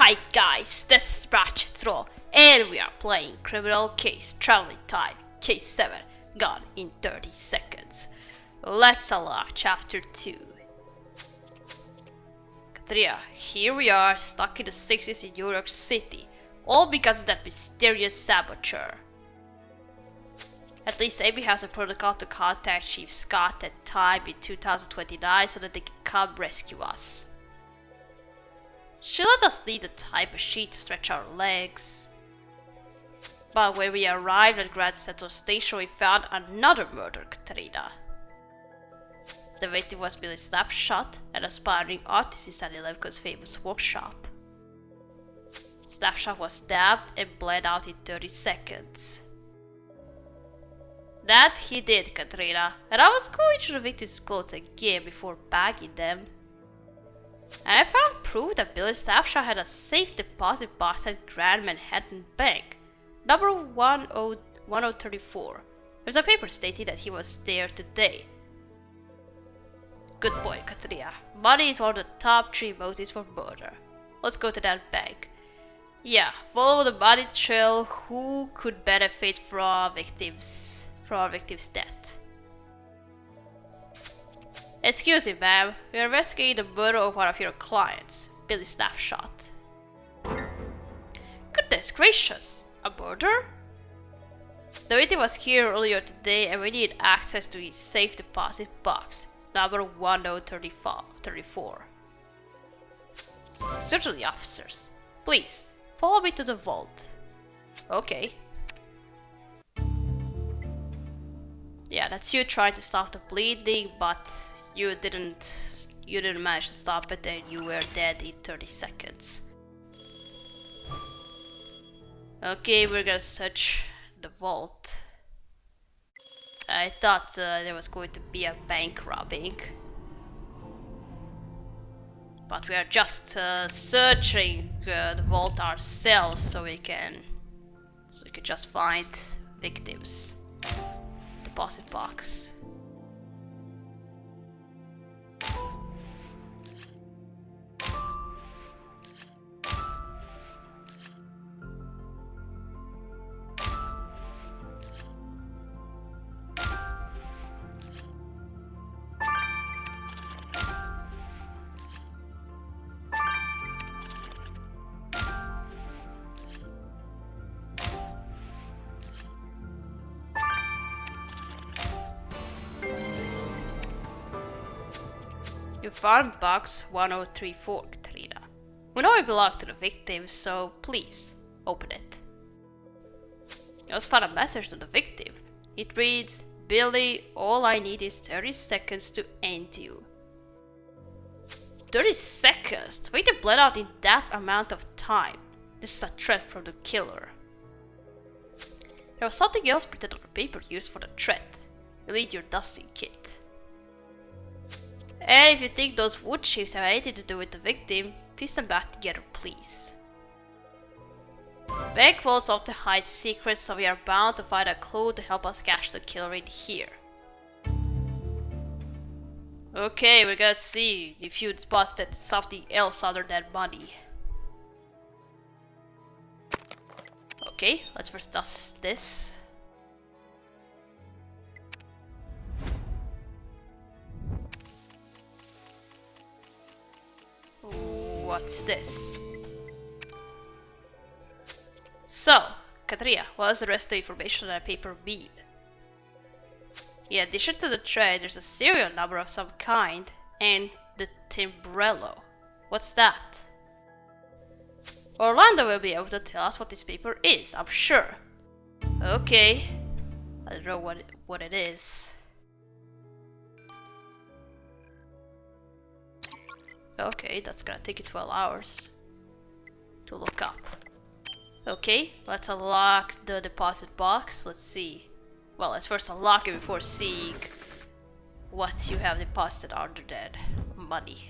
Hi guys, this is Ratchet Troll, and we are playing Criminal Case Traveling Time, Case 7, gone in 30 seconds. Let's unlock Chapter 2. Katria, here we are, stuck in the 60s in New York City, all because of that mysterious saboteur. At least Amy has a protocol to contact Chief Scott at time in 2029 so that they can come rescue us. She let us leave the time machine to stretch our legs. But when we arrived at Grand Central Station, we found another murder, Katrina. The victim was Billy Snapshot, an aspiring artist inside Levko's famous workshop. Snapshot was stabbed and bled out in 30 seconds. That he did, Katrina, and I was going through the victim's clothes again before bagging them. And I found proof that Billy Snapshot had a safe deposit box at Grand Manhattan Bank, number 1034. There's a paper stating that he was there today. Good boy, Katrina. Money is one of the top 3 motives for murder. Let's go to that bank. Yeah, follow the money trail. Who could benefit from our victim's death? Excuse me, ma'am. We are investigating the murder of one of your clients, Billy Snapshot. Goodness gracious! A murder? The victim was here earlier today and we need access to his safe deposit box, number 1034. Certainly, officers. Please, follow me to the vault. Okay. Yeah, that's you trying to stop the bleeding, but you didn't manage to stop it and you were dead in 30 seconds. Okay, we're gonna search the vault. I thought there was going to be a bank robbing. But we are just searching the vault ourselves so we can just find victims. Deposit box. You found box 1034, Katrina. We know it belonged to the victim, so please, open it. You also found a message to the victim. It reads, Billy, all I need is 30 seconds to end you. 30 seconds? The victim bled out in that amount of time. This is a threat from the killer. There was something else printed on the paper used for the threat. You need your dusting kit. And if you think those wood chips have anything to do with the victim, piece them back together, please. Bank vaults often hide secrets, so we are bound to find a clue to help us catch the killer in here. Okay, we're gonna see if you deposited something else other than money. Okay, let's first dust this. What's this? So, Katrina, what does the rest of the information on that paper mean? In addition to the thread, there's a serial number of some kind, and the timbrello. What's that? Orlando will be able to tell us what this paper is, I'm sure. Okay. I don't know what it is. Okay, that's gonna take you 12 hours to look up. Okay, let's unlock the deposit box. Let's see. Well, let's first unlock it before seeing what you have deposited under that money.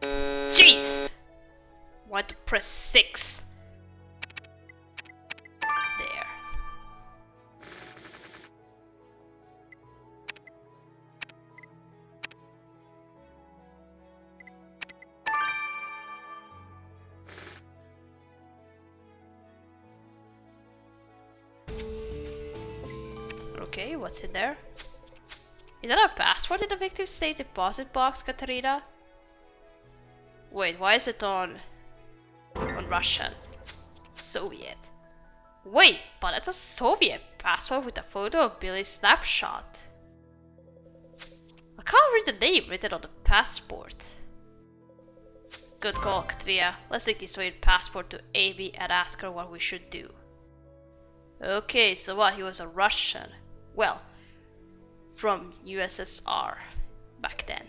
Jeez! Want to press 6. Okay, what's in there? Is that a password in the victim's safe deposit box, Katarina? Wait, why is it on Russian? Soviet. Wait, but that's a Soviet password with a photo of Billy's snapshot. I can't read the name written on the passport. Good call, Katrina. Let's take this Soviet passport to Amy and ask her what we should do. Okay, so what? He was a Russian. Well, from USSR back then.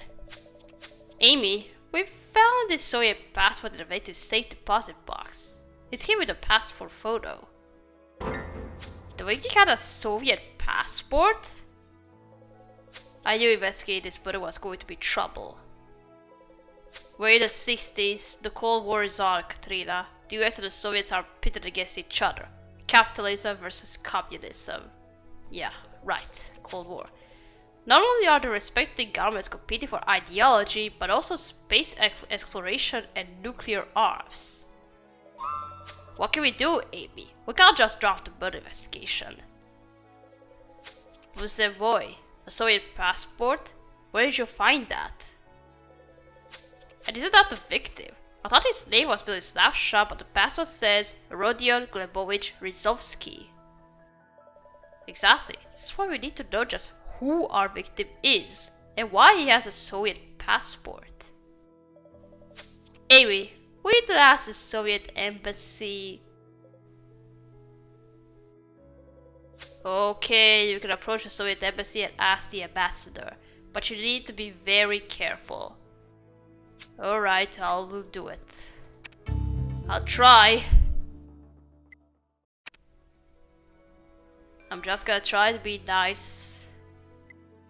Amy, we found this Soviet passport in the victim's safe deposit box. It's here with a passport photo. The Viking had a Soviet passport? I knew investigating this, but it was going to be trouble. We're in the 60s, the Cold War is on, Katrina. The US and the Soviets are pitted against each other. Capitalism versus communism. Yeah, right, Cold War. Not only are the respective governments competing for ideology, but also space exploration and nuclear arms. What can we do, Amy? We can't just drop the murder investigation. Boy, a Soviet passport? Where did you find that? And isn't that the victim? I thought his name was Billy Snapshot, but the passport says Rodion Glebovich Rizovsky. Exactly. This is why we need to know just who our victim is and why he has a Soviet passport. Amy, we need to ask the Soviet embassy. Okay, you can approach the Soviet embassy and ask the ambassador, but you need to be very careful. Alright, I'll do it. I'll try. I'm just gonna try to be nice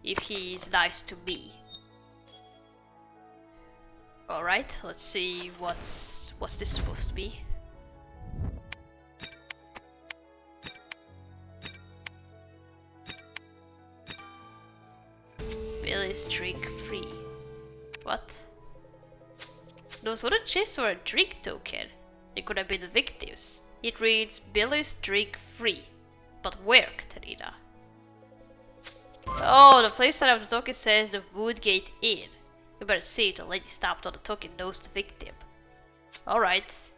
if he is nice to me. Alright, let's see what's this supposed to be. Billy's drink free. What? Those wooden chips were a drink token. It could have been the victims. It reads Billy's drink free. But where, Katarina? Oh, the place side of the token says the Woodgate Inn. We better see if the lady stamped on the token knows the victim. Alright.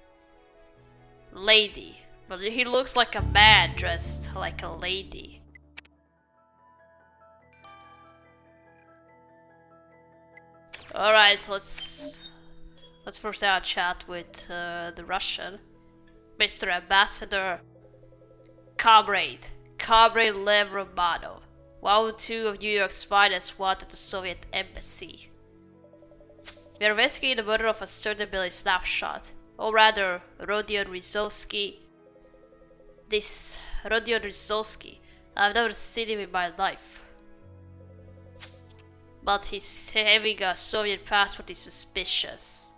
Lady. But he looks like a man dressed like a lady. Alright, let's first have a chat with the Russian. Mr. Ambassador. Comrade Lev Romanov. 102 of New York's finest wanted at the Soviet embassy. We are investigating the murder of a certain Billy Snapshot, or rather, Rodion Rizovsky. This Rodion Rizovsky, I've never seen him in my life. But his having a Soviet passport is suspicious.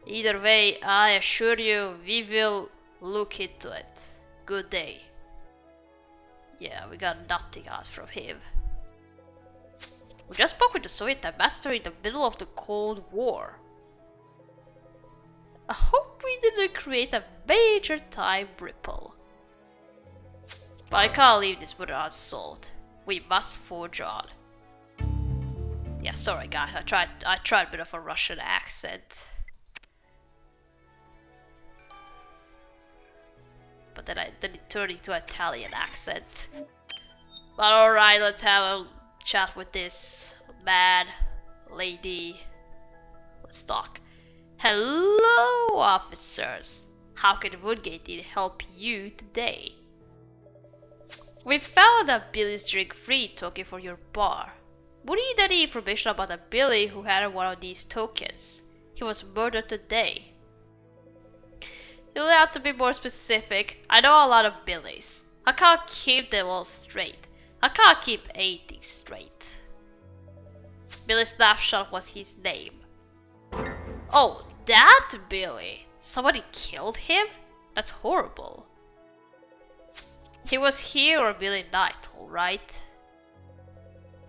Either way, I assure you, we will look into it. Good day. Yeah, we got nothing out from him. We just spoke with the Soviet ambassador in the middle of the Cold War. I hope we didn't create a major time ripple. But I can't leave this murder unsolved. We must forge on. Yeah, sorry guys, I tried a bit of a Russian accent. But then it turned into an Italian accent. But alright, let's have a chat with this man, lady. Let's talk. Hello, officers. How can Woodgate Inn help you today? We found a Billy's drink free token for your bar. We need any information about a Billy who had one of these tokens. He was murdered today. You'll have to be more specific. I know a lot of Billys. I can't keep them all straight. I can't keep 80 straight. Billy Snapshot was his name. Oh, that Billy! Somebody killed him? That's horrible. He was here on Billy night, alright?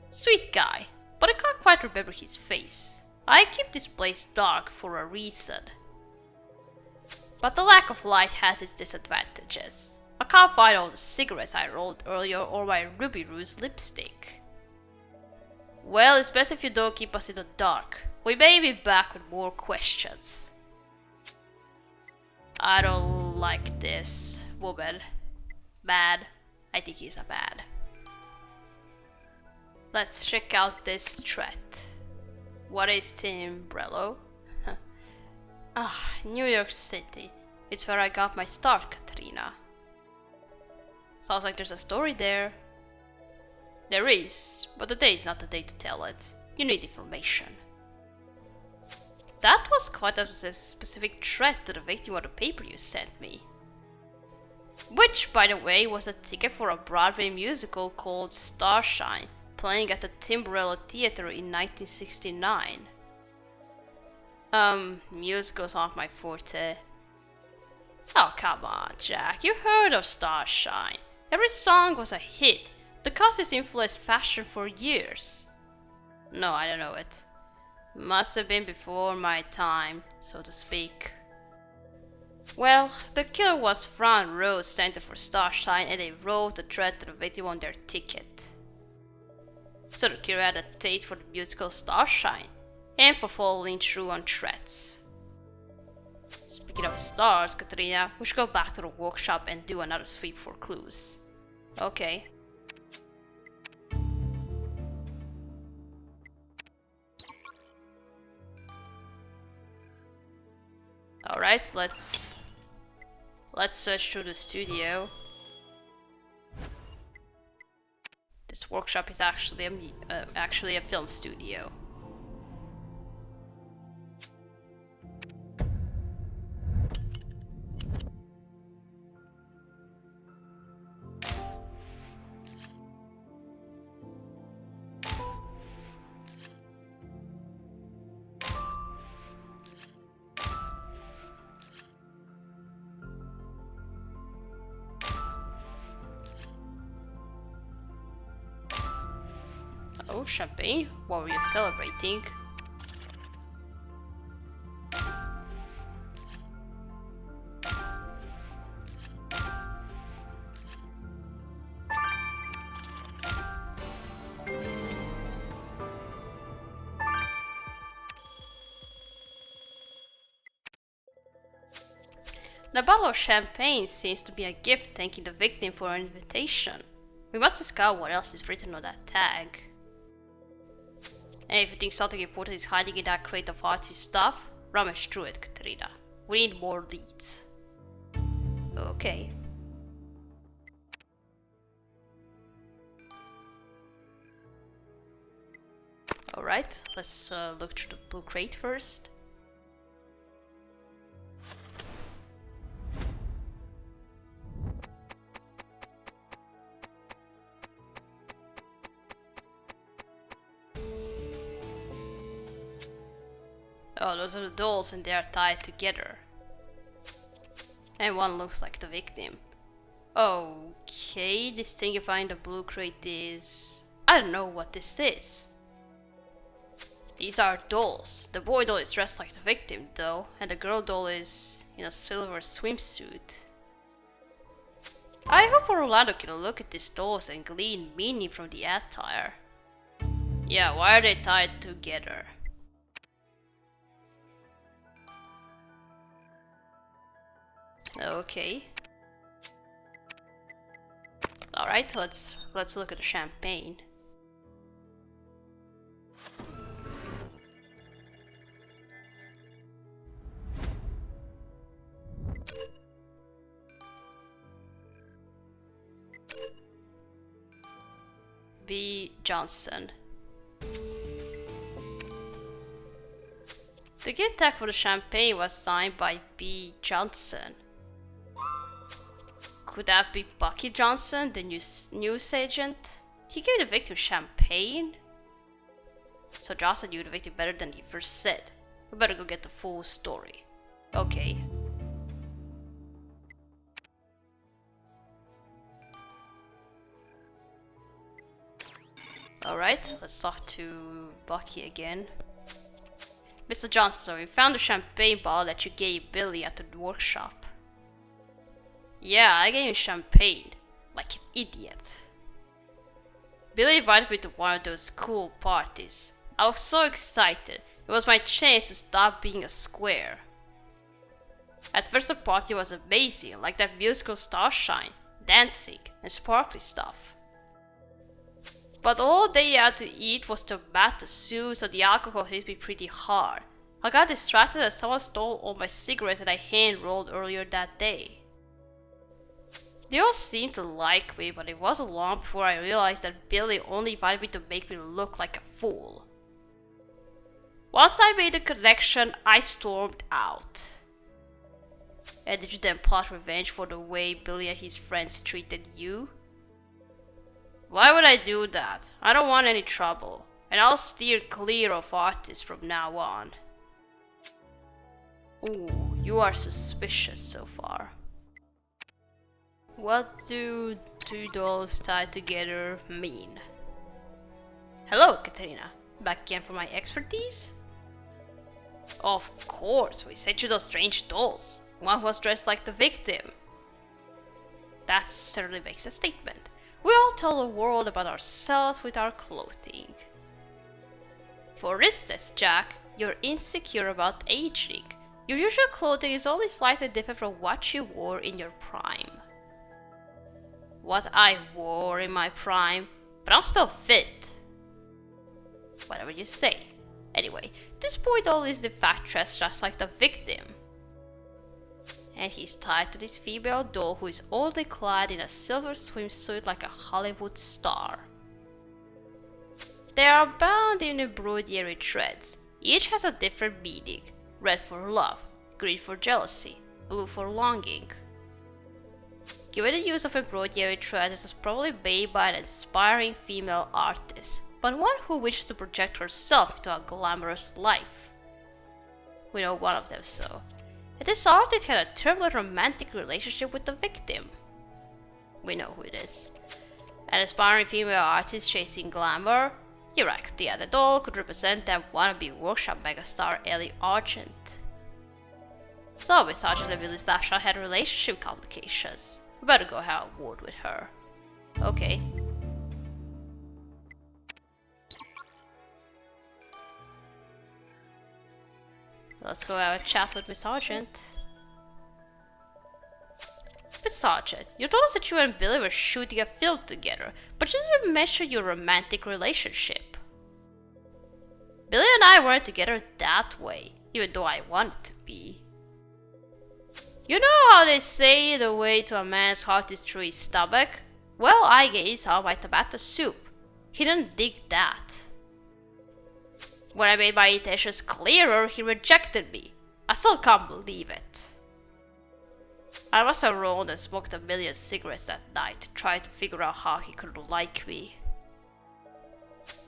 Sweet guy, but I can't quite remember his face. I keep this place dark for a reason. But the lack of light has its disadvantages. I can't find all the cigarettes I rolled earlier or my Ruby Rose lipstick. Well, it's best if you don't keep us in the dark. We may be back with more questions. I don't like this woman. Bad. I think he's a bad. Let's check out this threat. What is Timbrello? New York City. It's where I got my start, Katrina. Sounds like there's a story there. There is, but today is not the day to tell it. You need information. That was quite a specific threat to the victim of the paper you sent me. Which, by the way, was a ticket for a Broadway musical called Starshine, playing at the Timbrello Theater in 1969. Musicals aren't my forte. Oh, come on, Jack, you heard of Starshine. Every song was a hit. The costumes influenced fashion for years. No, I don't know it. Must have been before my time, so to speak. Well, the killer was front row center for Starshine and they wrote the threat to the victim on their ticket. So the killer had a taste for the musical Starshine and for following through on threats. Speaking of stars, Katrina, we should go back to the workshop and do another sweep for clues. Okay. Alright, let's search through the studio. This workshop is actually a film studio. Oh, champagne? What were you celebrating? The bottle of champagne seems to be a gift thanking the victim for an invitation. We must discover what else is written on that tag. And if you think something important is hiding in that crate of artsy stuff, rummage through it, Katrina. We need more leads. Okay. Alright, let's look through the blue crate first. Oh, those are the dolls and they are tied together. And one looks like the victim. Okay, this thing you find in the blue crate is... I don't know what this is. These are dolls. The boy doll is dressed like the victim though, and the girl doll is in a silver swimsuit. I hope Orlando can look at these dolls and glean meaning from the attire. Yeah, why are they tied together? Okay. Alright, let's look at the champagne. B. Johnson. The gift tag for the champagne was signed by B. Johnson. Could that be Bucky Johnson, the news agent? He gave the victim champagne? So Johnson knew the victim better than he first said. We better go get the full story. Okay. Alright, let's talk to Bucky again. Mr. Johnson, we found the champagne bottle that you gave Billy at the workshop. Yeah, I gave him champagne. Like an idiot. Billy invited me to one of those cool parties. I was so excited. It was my chance to stop being a square. At first the party was amazing, like that musical Starshine, dancing, and sparkly stuff. But all they had to eat was tomato soup, so the alcohol hit me pretty hard. I got distracted as someone stole all my cigarettes that I hand-rolled earlier that day. They all seemed to like me, but it wasn't long before I realized that Billy only invited me to make me look like a fool. Once I made the connection, I stormed out. And did you then plot revenge for the way Billy and his friends treated you? Why would I do that? I don't want any trouble, and I'll steer clear of artists from now on. Ooh, you are suspicious so far. What do two dolls tied together mean? Hello, Katerina. Back again for my expertise? Of course, we sent you those strange dolls. One was dressed like the victim. That certainly makes a statement. We all tell the world about ourselves with our clothing. For instance, Jack, you're insecure about aging. Your usual clothing is only slightly different from what you wore in your prime. What I wore in my prime, but I'm still fit. Whatever you say. Anyway, this boy doll is the fact dressed just like the victim. And he's tied to this female doll who is only clad in a silver swimsuit like a Hollywood star. They are bound in embroidery threads. Each has a different meaning. Red for love, green for jealousy, blue for longing. Given the use of embroidery thread, it was probably made by an inspiring female artist, but one who wishes to project herself into a glamorous life. We know one of them so. And this artist had a turbulent romantic relationship with the victim. We know who it is. An aspiring female artist chasing glamour? You're right, the other doll could represent that wannabe workshop megastar Ellie Argent. So, Miss Argent and Billy Slapshot had relationship complications. We better go have a word with her. Okay. Let's go have a chat with Miss Argent. Miss Argent, you told us that you and Billy were shooting a film together, but you didn't mention your romantic relationship. Billy and I weren't together that way, even though I wanted to be. You know how they say the way to a man's heart is through his stomach? Well, I gave him my tomato soup. He didn't dig that. When I made my intentions clearer, he rejected me. I still can't believe it. I must have rolled and smoked a million cigarettes that night, trying to figure out how he could like me.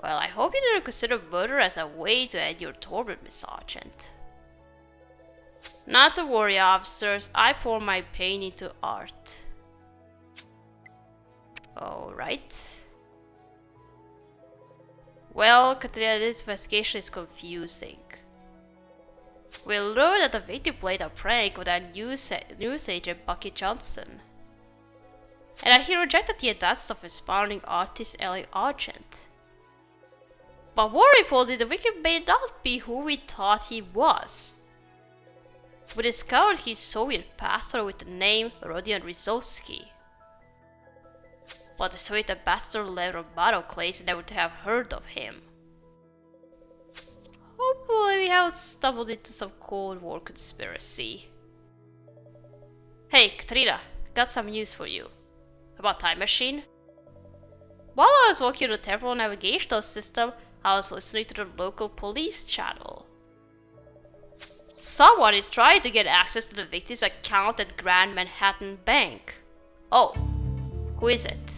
Well, I hope you didn't consider murder as a way to end your torment, Miss Argent. Not to worry, officers, I pour my pain into art. Alright. Well, Katrina, this investigation is confusing. We'll learn that the victim played a prank with that news agent Bucky Johnson. And that he rejected the advances of aspiring artist Ellie Argent. But more importantly, the victim may not be who we thought he was. We discovered his Soviet passport with the name Rodion Rizovsky. But the Soviet ambassador Lev Romanov claims never to have heard of him. Hopefully we haven't stumbled into some Cold War conspiracy. Hey, Katrina, got some news for you. About Time Machine? While I was working on the temporal navigational system, I was listening to the local police channel. Someone is trying to get access to the victim's account at Grand Manhattan Bank. Oh, who is it?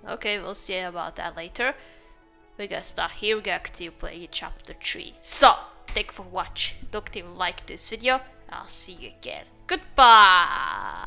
Okay, we'll see about that later. We gotta start here, we gotta continue playing chapter 3. So, thank you for watching. Look if you like this video, I'll see you again. Goodbye!